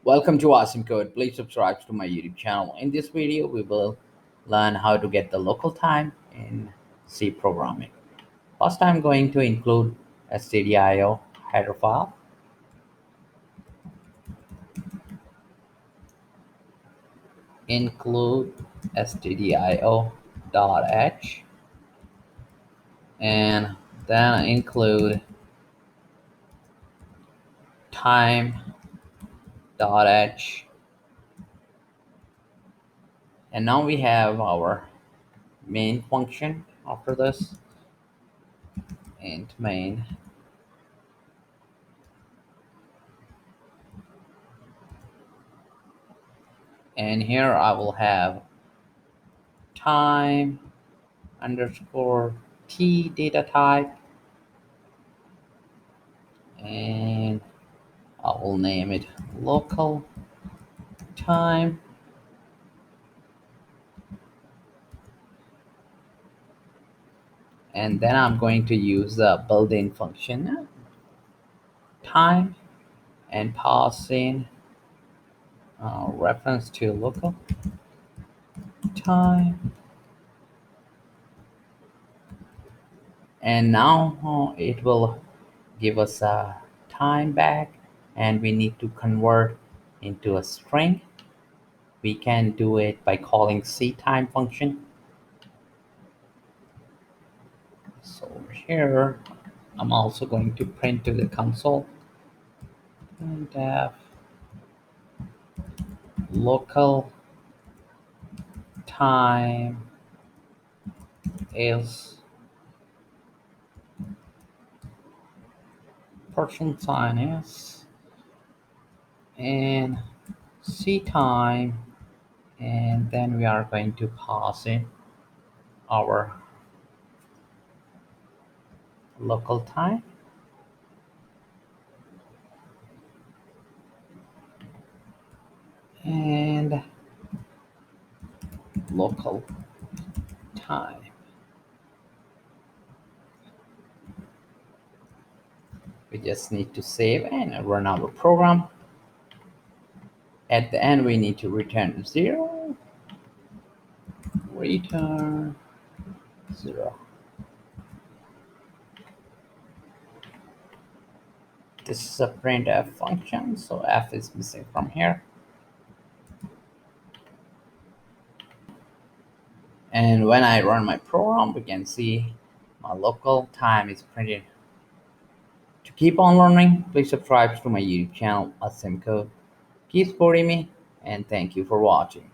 Welcome to Awesome Code. Please subscribe to my YouTube channel. In this video, we will learn how to get the local time in C programming. First, I'm going to include stdio header file, include stdio.h, and then include time.h. And now we have our main function after this, int main. And here I will have time underscore t data type, and I will name it local time, and then I'm going to use the built-in function time and pass in reference to local time. And now it will give us a time back, and we need to convert into a string. We can do it by calling ctime function. So here I'm also going to print to the console printf local time is %sign s and c time, and then we are going to pass in our local time, and local time. We just need to save and run our program. At the end, we need to return 0, return 0. This is a printf function, so f is missing from here. And when I run my program, we can see my local time is printed. To keep on learning, please subscribe to my YouTube channel, Awesome Code. Keep supporting me, and thank you for watching.